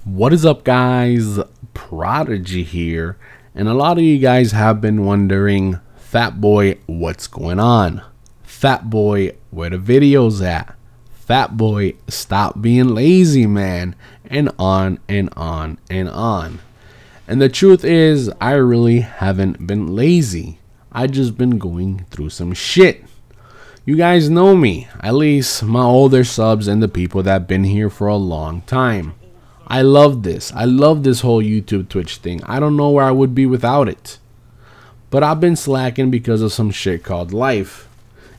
What is up, guys? Prodigy here, and a lot of you guys have been wondering, Fat Boy, what's going on? Fat Boy, where the videos at? Fat Boy, stop being lazy, man. And on and on and on. And the truth is, I really haven't been lazy. I just been going through some shit. You guys know me, at least my older subs and the people that been here for a long time. I love this. I love this whole YouTube Twitch thing. I don't know where I would be without it. But I've been slacking because of some shit called life.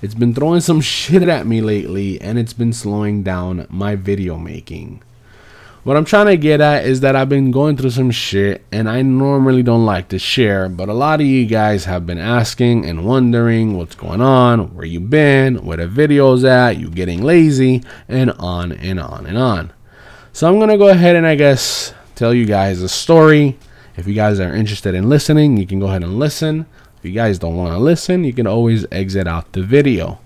It's been throwing some shit at me lately, and it's been slowing down my video making. What I'm trying to get at is that I've been going through some shit, and I normally don't like to share, but a lot of you guys have been asking and wondering what's going on, where you been, where the videos at, you getting lazy, and on and on and on. So I'm gonna go ahead and I guess tell you guys a story. If you guys are interested in listening, you can go ahead and listen. If you guys don't want to listen, you can always exit out the video.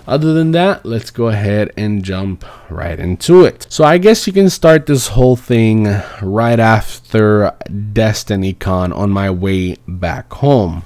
Other than that, let's go ahead and jump right into it. So I guess you can start this whole thing right after DestinyCon on my way back home.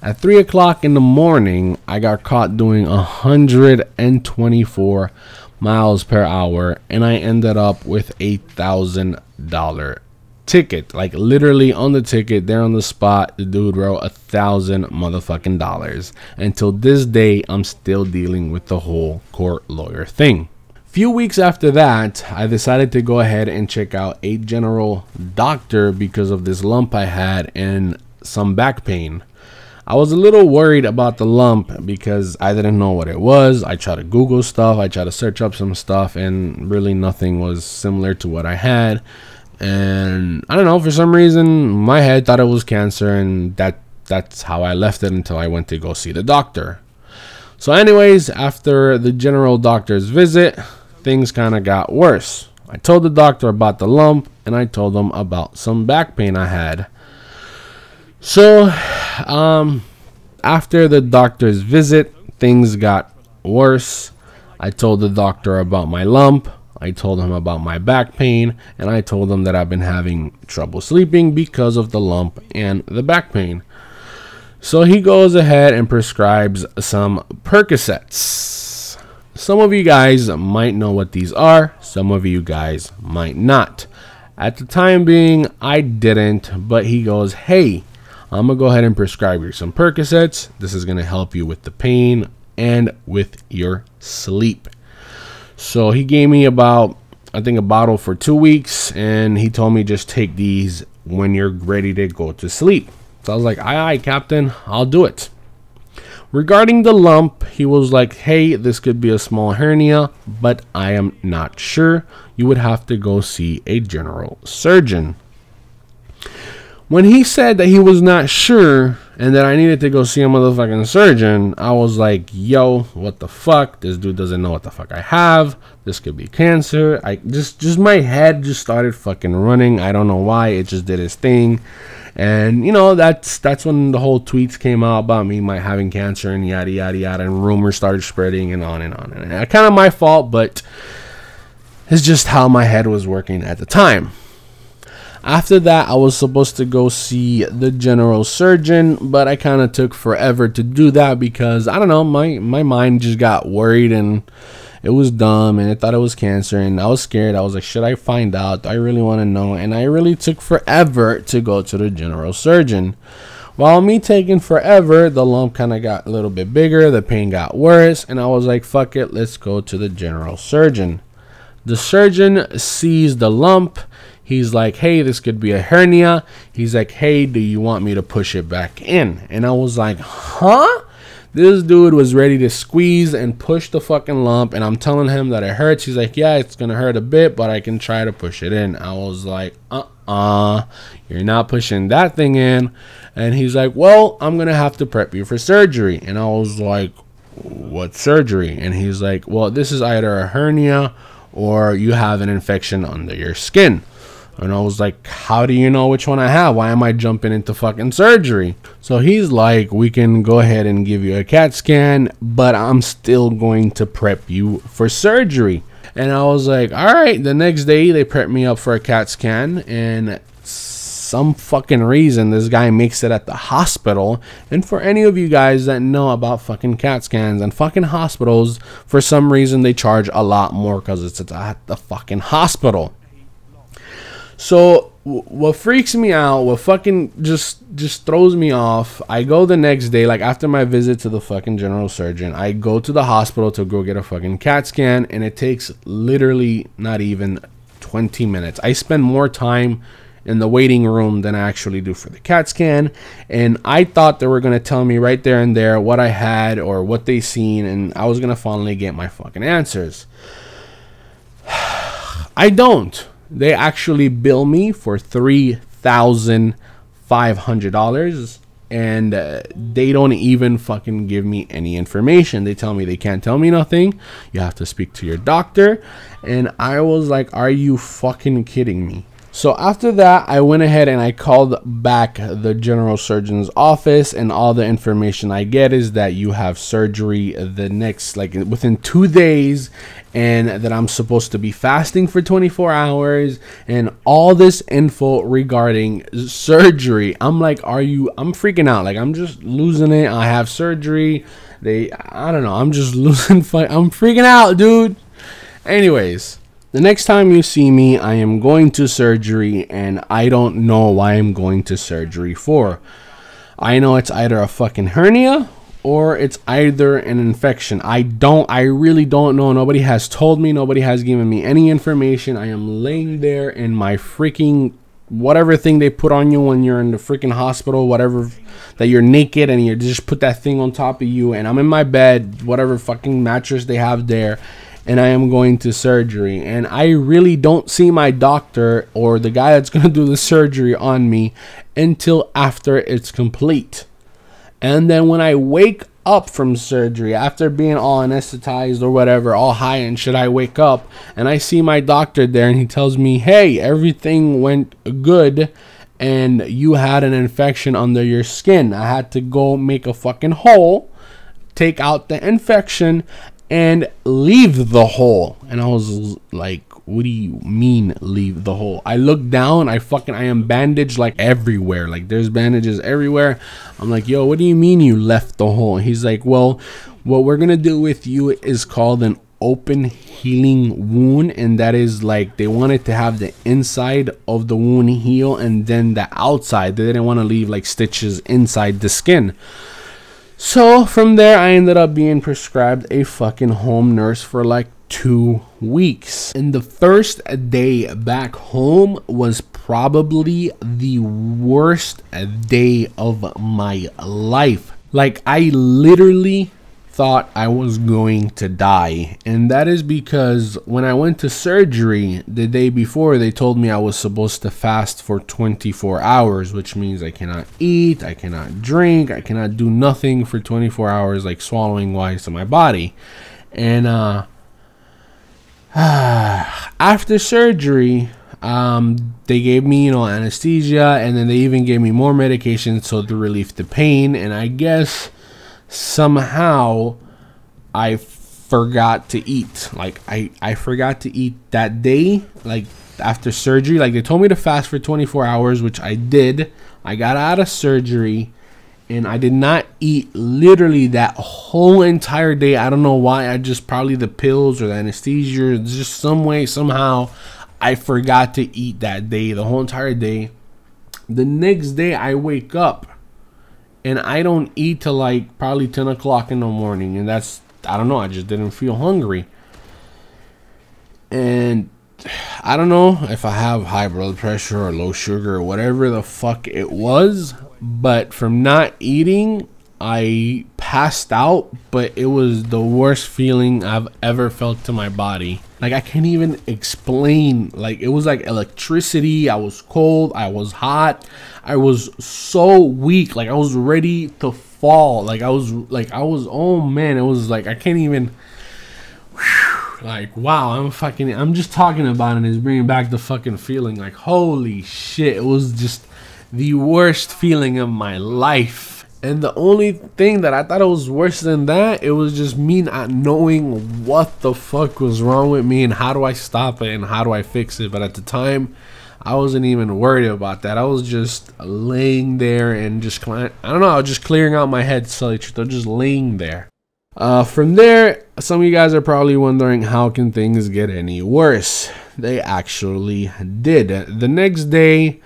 At 3 o'clock in the morning, I got caught doing 124 miles per hour, and I ended up with a $1,000 ticket. Like literally on the ticket, there on the spot, the dude wrote $1,000 motherfucking dollars. Until this day, I'm still dealing with the whole court lawyer thing. Few weeks after that, I decided to go ahead and check out a general doctor because of this lump I had and some back pain. I was a little worried about the lump because I didn't know what it was. I tried to Google stuff, I tried to search up some stuff, and really nothing was similar to what I had. And I don't know, for some reason my head thought it was cancer, and that's how I left it until I went to go see the doctor. So anyways, after the general doctor's visit, things kind of got worse. I told the doctor about the lump, and I told him about some back pain I had. So after the doctor's visit, things got worse. I told the doctor about my lump, I told him about my back pain, and I told him that I've been having trouble sleeping because of the lump and the back pain. So he goes ahead and prescribes some Percocets. Some of you guys might know what these are, some of you guys might not. At the time being, I didn't, but he goes, hey, I'm gonna go ahead and prescribe you some Percocets. This is gonna help you with the pain and with your sleep. So he gave me about, I think, a bottle for 2 weeks, and he told me just take these when you're ready to go to sleep. So I was like, aye, Captain, I'll do it. Regarding the lump, he was like, hey, this could be a small hernia, but I am not sure. You would have to go see a general surgeon. When he said that he was not sure and that I needed to go see a motherfucking surgeon, I was like, yo, what the fuck? This dude doesn't know what the fuck I have. This could be cancer. I just my head just started fucking running. I don't know why. It just did its thing. And you know, that's when the whole tweets came out about me having cancer and yada yada yada, and rumors started spreading and on and on. And kind of my fault, but it's just how my head was working at the time. After that, I was supposed to go see the general surgeon, but I kind of took forever to do that because, I don't know, my mind just got worried and it was dumb and I thought it was cancer and I was scared. I was like, should I find out? Do I really want to know? And I really took forever to go to the general surgeon. While me taking forever, the lump kind of got a little bit bigger, the pain got worse, and I was like, fuck it, let's go to the general surgeon. The surgeon sees the lump. He's like, hey, this could be a hernia. He's like, hey, do you want me to push it back in? And I was like, huh? This dude was ready to squeeze and push the fucking lump. And I'm telling him that it hurts. He's like, yeah, it's going to hurt a bit, but I can try to push it in. I was like, you're not pushing that thing in. And he's like, well, I'm going to have to prep you for surgery. And I was like, what surgery? And he's like, well, this is either a hernia or you have an infection under your skin. And I was like, how do you know which one I have? Why am I jumping into fucking surgery? So he's like, we can go ahead and give you a CAT scan, but I'm still going to prep you for surgery. And I was like, all right. The next day, they prepped me up for a CAT scan, and some fucking reason this guy makes it at the hospital. And for any of you guys that know about fucking CAT scans and fucking hospitals, for some reason they charge a lot more because it's at the fucking hospital. So what freaks me out, what fucking just throws me off, I go the next day, like after my visit to the fucking general surgeon, I go to the hospital to go get a fucking CAT scan, and it takes literally not even 20 minutes. I spend more time in the waiting room than I actually do for the CAT scan, and I thought they were going to tell me right there and there what I had or what they seen, and I was going to finally get my fucking answers. I don't. They actually bill me for $3,500, and they don't even fucking give me any information. They tell me they can't tell me nothing. You have to speak to your doctor. And I was like, are you fucking kidding me? So after that, I went ahead and I called back the general surgeon's office, and all the information I get is that you have surgery the next, like within 2 days, and that I'm supposed to be fasting for 24 hours, and all this info regarding surgery. I'm like, I'm freaking out. Like, I'm just losing it. I have surgery. I don't know. I'm just losing fight. I'm freaking out, dude. Anyways, the next time you see me, I am going to surgery, and I don't know why I'm going to surgery for. I know it's either a fucking hernia or it's either an infection. I really don't know. Nobody has told me. Nobody has given me any information. I am laying there in my freaking whatever thing they put on you when you're in the freaking hospital, whatever, that you're naked and you just put that thing on top of you, and I'm in my bed, whatever fucking mattress they have there, and I am going to surgery. And I really don't see my doctor or the guy that's going to do the surgery on me until after it's complete. And then when I wake up from surgery, after being all anesthetized or whatever, all high and shit, I wake up and I see my doctor there, and he tells me, hey, everything went good and you had an infection under your skin. I had to go make a fucking hole, take out the infection, and leave the hole. And I was like, what do you mean leave the hole? I look down, I am bandaged like everywhere. Like, there's bandages everywhere. I'm like, yo, what do you mean you left the hole? He's like, well, what we're gonna do with you is called an open healing wound, and that is like, they wanted to have the inside of the wound heal and then the outside. They didn't want to leave like stitches inside the skin. So from there, I ended up being prescribed a fucking home nurse for like 2 weeks. And the first day back home was probably the worst day of my life. Like, I literally thought I was going to die, and that is because when I went to surgery the day before, they told me I was supposed to fast for 24 hours, which means I cannot eat, I cannot drink, I cannot do nothing for 24 hours, like swallowing wise, to my body. And after surgery, they gave me, anesthesia, and then they even gave me more medication so to relieve the pain. And I guess somehow I forgot to eat. Like, I forgot to eat that day, like after surgery. Like, they told me to fast for 24 hours, which I did. I got out of surgery and I did not eat literally that whole entire day. I don't know why. I just, probably the pills or the anesthesia, just some way, somehow I forgot to eat that day, the whole entire day. The next day I wake up and I don't eat till like probably 10 o'clock in the morning. And that's, I don't know, I just didn't feel hungry. And I don't know if I have high blood pressure or low sugar or whatever the fuck it was, but from not eating, I passed out. But it was the worst feeling I've ever felt to my body. Like, I can't even explain. Like, it was like electricity. I was cold, I was hot, I was so weak. Like, I was ready to fall. Like, I was oh man, it was like, I can't even, like, wow, I'm just talking about it, and it's bringing back the fucking feeling. Like, holy shit, it was just the worst feeling of my life. And the only thing that I thought it was worse than that, it was just me not knowing what the fuck was wrong with me and how do I stop it and how do I fix it. But at the time, I wasn't even worried about that. I was just laying there and just, I don't know, I was just clearing out my head, to tell you the truth. I was just laying there. From there, some of you guys are probably wondering, how can things get any worse? They actually did. The next day,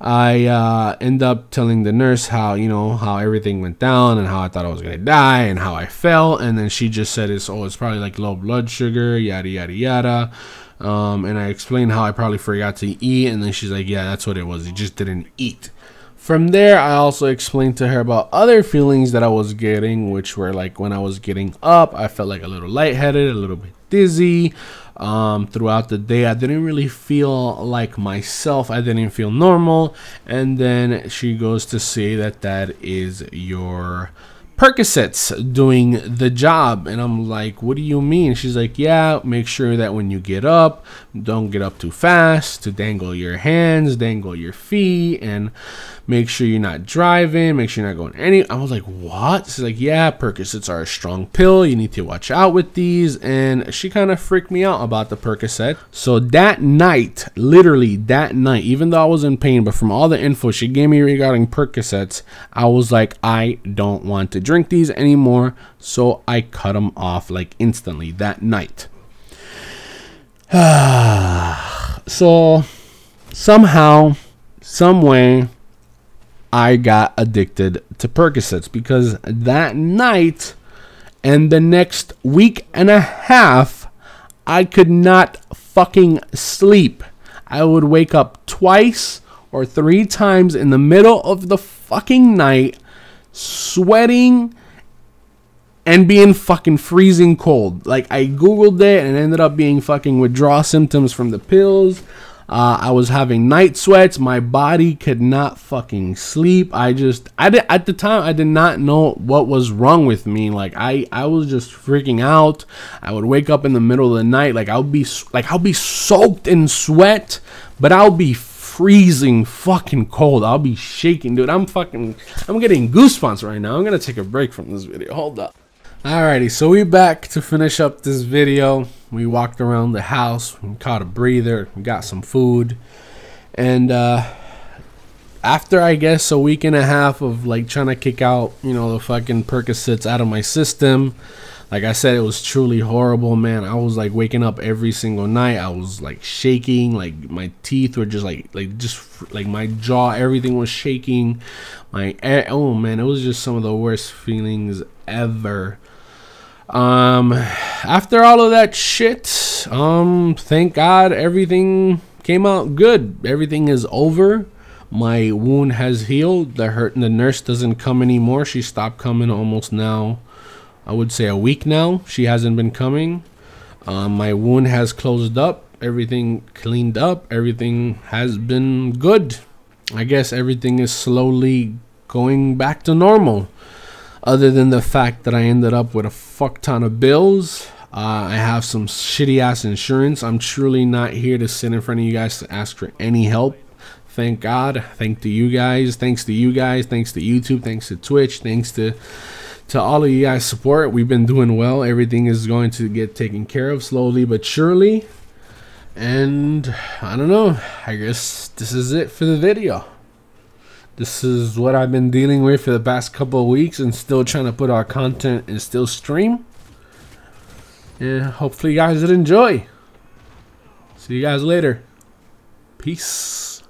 I end up telling the nurse how, you know, how everything went down and how I thought I was gonna die and how I felt. And then she just said, it's probably like low blood sugar, yada yada yada. And I explained how I probably forgot to eat, and then she's like, yeah, that's what it was, you just didn't eat. From there, I also explained to her about other feelings that I was getting, which were like when I was getting up, I felt like a little lightheaded, a little bit dizzy. Throughout the day, I didn't really feel like myself. I didn't feel normal. And then she goes to say that that is your Percocets doing the job. And I'm like, what do you mean? She's like, yeah, make sure that when you get up, don't get up too fast, to dangle your hands, dangle your feet, and make sure you're not driving, make sure you're not going any. I was like, what? She's like, yeah, Percocets are a strong pill, you need to watch out with these. And she kind of freaked me out about the Percocet. So that night, literally that night, even though I was in pain, but from all the info she gave me regarding Percocets, I was like, I don't want to drink these anymore. So I cut them off like instantly that night. So somehow, some way, I got addicted to Percocets, because that night and the next week and a half, I could not fucking sleep. I would wake up twice or 3 times in the middle of the fucking night, sweating and being fucking freezing cold. Like, I googled it and it ended up being fucking withdrawal symptoms from the pills. I was having night sweats. My body could not fucking sleep. At the time, I did not know what was wrong with me. Like, I was just freaking out. I would wake up in the middle of the night. I'll be soaked in sweat, but I'll be freezing fucking cold. I'll be shaking, dude. I'm getting goosebumps right now. I'm gonna take a break from this video. Hold up. Alrighty, so we back to finish up this video. We walked around the house, we caught a breather, we got some food, and after I guess a week and a half of like trying to kick out, you know, the fucking Percocets out of my system, like I said, it was truly horrible, man. I was like waking up every single night. I was like shaking, like my teeth were just like my jaw, everything was shaking. Oh man, it was just some of the worst feelings ever. After all of that shit, thank God everything came out good. Everything is over. My wound has healed. The nurse doesn't come anymore. She stopped coming almost now, I would say a week now. She hasn't been coming. My wound has closed up. Everything cleaned up. Everything has been good. I guess everything is slowly going back to normal. Other than the fact that I ended up with a fuck ton of bills. I have some shitty ass insurance. I'm truly not here to sit in front of you guys to ask for any help. Thank God. Thanks to you guys. Thanks to YouTube. Thanks to Twitch. Thanks to all of you guys' support. We've been doing well. Everything is going to get taken care of slowly but surely. And I don't know. I guess this is it for the video. This is what I've been dealing with for the past couple of weeks, and still trying to put out content and still stream. And hopefully you guys did enjoy. See you guys later. Peace.